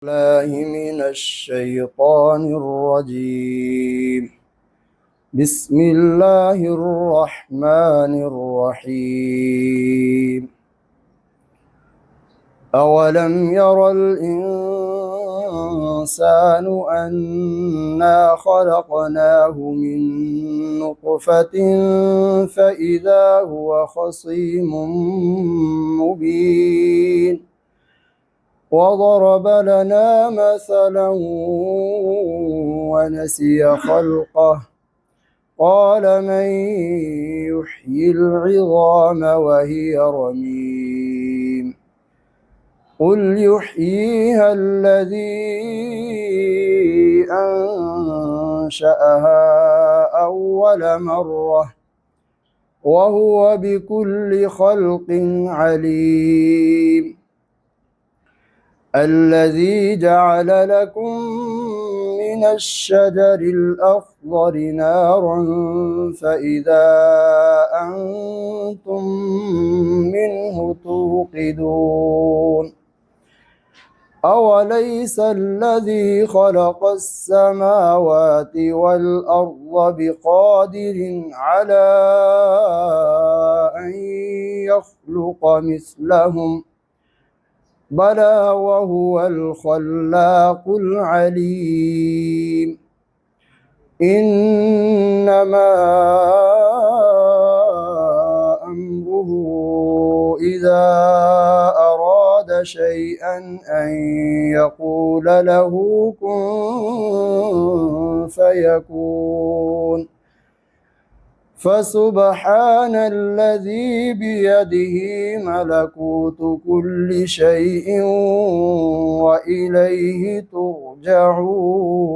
الله من الشيطان الرجيم. بسم الله الرحمن الرحيم. أولم ير الإنسان أنا خلقناه من نطفة فإذا هو خصيم مبين وضرب لنا مثلا ونسي خلقه قال من يحيي العظام وهي رميم قل يحييها الذي أنشأها أول مرة وهو بكل خلق عليم الذي جعل لكم من الشجر الأخضر نارا فإذا أنتم منه توقدون أوليس الذي خلق السماوات والأرض بقادر على أن يخلق مثلهم بلى وهو الخلاق العليم إنما أمره إذا أراد شيئا أن يقول له كن فيكون فسبحان الذي بيده ملكوت كل شيء وإليه ترجعون.